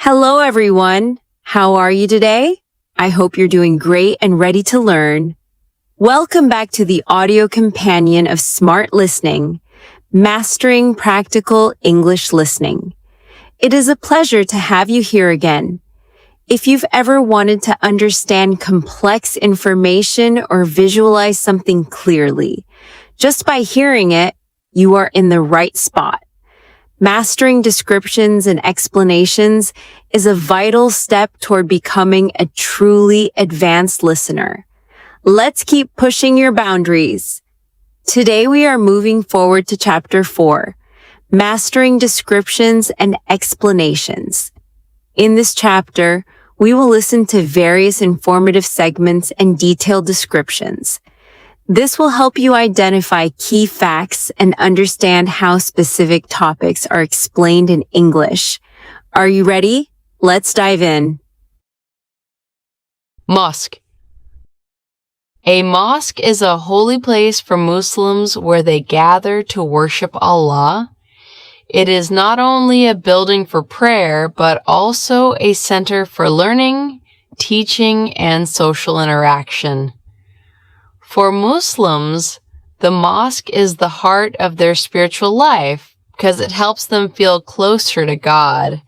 Hello, everyone. How are you today? I hope you're doing great and ready to learn. Welcome back to the audio companion of Smart Listening, Mastering Practical English Listening. It is a pleasure to have you here again. If you've ever wanted to understand complex information or visualize something clearly, just by hearing it, you are in the right spot. Mastering descriptions and explanations is a vital step toward becoming a truly advanced listener. Let's keep pushing your boundaries. Today we are moving forward to Chapter 4, Mastering Descriptions and Explanations. In this chapter, we will listen to various informative segments and detailed descriptions. This will help you identify key facts and understand how specific topics are explained in English. Are you ready? Let's dive in. Mosque. A mosque is a holy place for Muslims where they gather to worship Allah. It is not only a building for prayer, but also a center for learning, teaching, and social interaction. For Muslims, the mosque is the heart of their spiritual life because it helps them feel closer to God.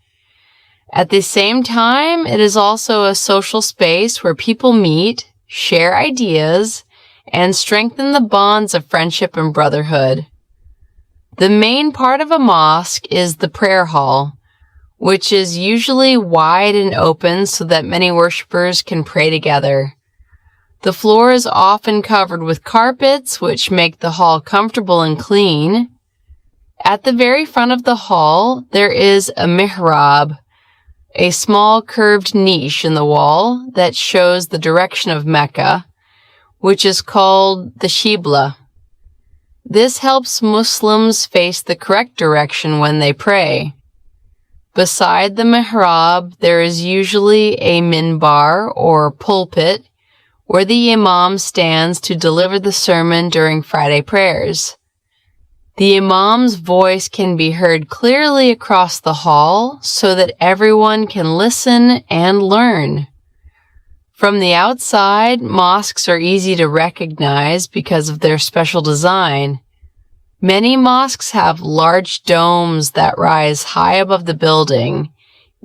At the same time, it is also a social space where people meet, share ideas, and strengthen the bonds of friendship and brotherhood. The main part of a mosque is the prayer hall, which is usually wide and open so that many worshipers can pray together. The floor is often covered with carpets, which make the hall comfortable and clean. At the very front of the hall, there is a mihrab, a small curved niche in the wall that shows the direction of Mecca, which is called the Qibla. This helps Muslims face the correct direction when they pray. Beside the mihrab, there is usually a minbar or pulpit, where the imam stands to deliver the sermon during Friday prayers. The imam's voice can be heard clearly across the hall so that everyone can listen and learn. From the outside, mosques are easy to recognize because of their special design. Many mosques have large domes that rise high above the building,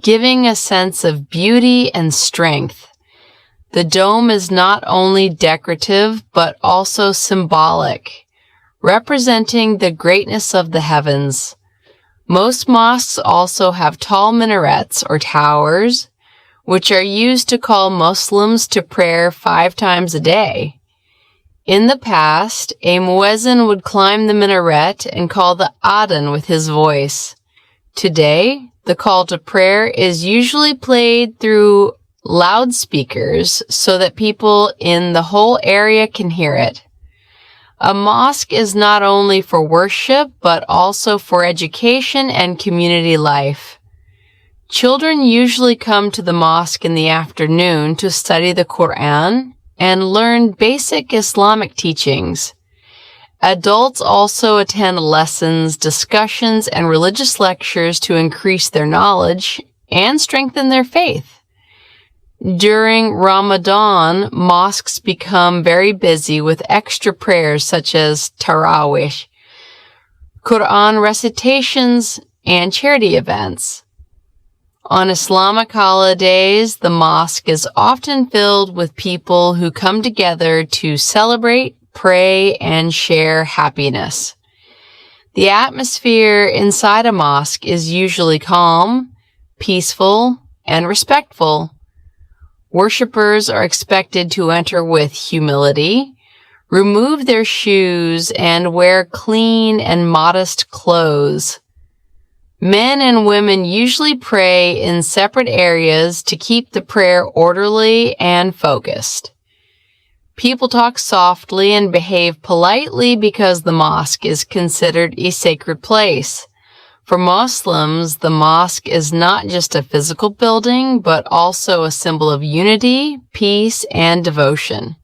giving a sense of beauty and strength. The dome is not only decorative, but also symbolic, representing the greatness of the heavens. Most mosques also have tall minarets or towers, which are used to call Muslims to prayer 5 times a day. In the past, a muezzin would climb the minaret and call the adhan with his voice. Today, the call to prayer is usually played through loudspeakers so that people in the whole area can hear it. A mosque is not only for worship, but also for education and community life. Children usually come to the mosque in the afternoon to study the Quran and learn basic Islamic teachings. Adults also attend lessons, discussions, and religious lectures to increase their knowledge and strengthen their faith. During Ramadan, mosques become very busy with extra prayers such as Tarawih, Quran recitations, and charity events. On Islamic holidays, the mosque is often filled with people who come together to celebrate, pray, and share happiness. The atmosphere inside a mosque is usually calm, peaceful, and respectful. Worshippers are expected to enter with humility, remove their shoes, and wear clean and modest clothes. Men and women usually pray in separate areas to keep the prayer orderly and focused. People talk softly and behave politely because the mosque is considered a sacred place. For Muslims, the mosque is not just a physical building, but also a symbol of unity, peace, and devotion.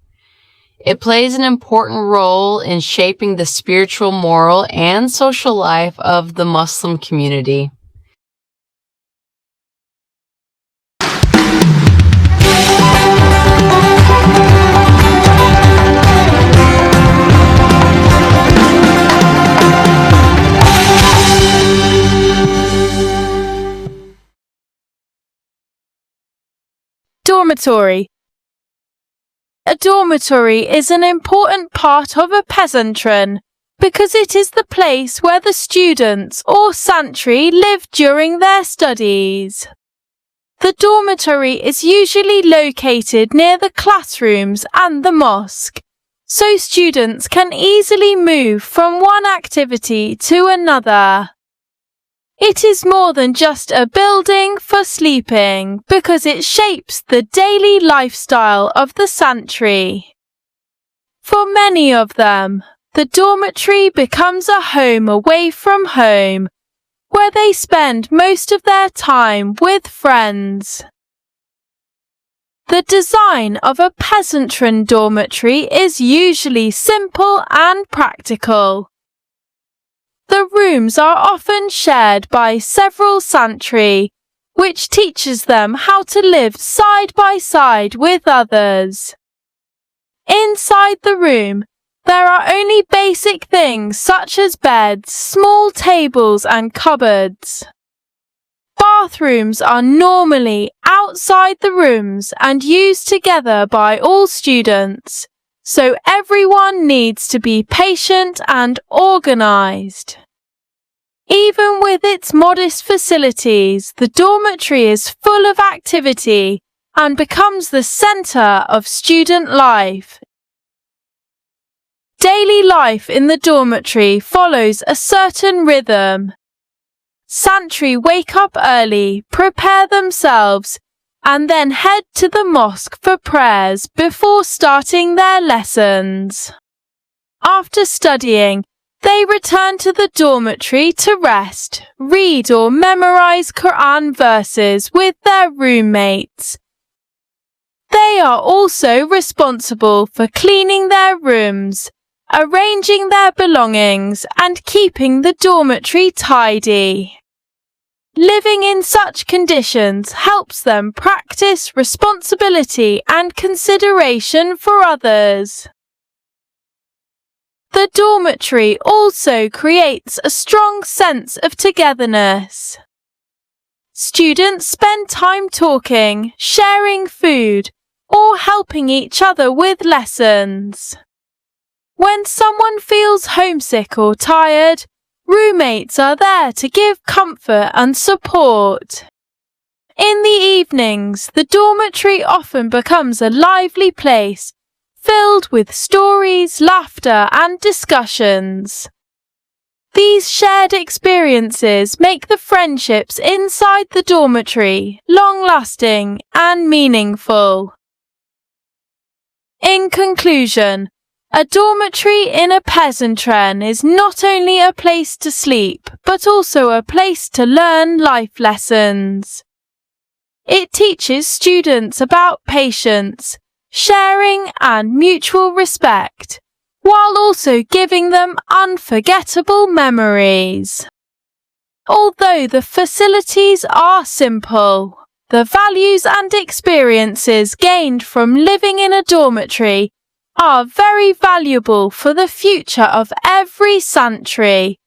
It plays an important role in shaping the spiritual, moral, and social life of the Muslim community. dormitory. A dormitory is an important part of a pesantren because it is the place where the students or santry live during their studies. The dormitory is usually located near the classrooms and the mosque, so students can easily move from one activity to another. It is more than just a building for sleeping because it shapes the daily lifestyle of the santry. For many of them, the dormitory becomes a home away from home, where they spend most of their time with friends. The design of a pesantren dormitory is usually simple and practical. The rooms are often shared by several santry, which teaches them how to live side by side with others. Inside the room, there are only basic things such as beds, small tables and cupboards. Bathrooms are normally outside the rooms and used together by all students, so everyone needs to be patient and organized. Even with its modest facilities, the dormitory is full of activity and becomes the center of student life. Daily life in the dormitory follows a certain rhythm. Santry wake up early, prepare themselves, and then head to the mosque for prayers before starting their lessons. After studying, they return to the dormitory to rest, read or memorize Quran verses with their roommates. They are also responsible for cleaning their rooms, arranging their belongings, and keeping the dormitory tidy. Living in such conditions helps them practice responsibility and consideration for others. The dormitory also creates a strong sense of togetherness. Students spend time talking, sharing food, or helping each other with lessons. When someone feels homesick or tired, roommates are there to give comfort and support. In the evenings, the dormitory often becomes a lively place, filled with stories, laughter, and discussions. These shared experiences make the friendships inside the dormitory long-lasting and meaningful. In conclusion, a dormitory in a pesantren is not only a place to sleep, but also a place to learn life lessons. It teaches students about patience, sharing, and mutual respect, while also giving them unforgettable memories. Although the facilities are simple, the values and experiences gained from living in a dormitory are very valuable for the future of every santry,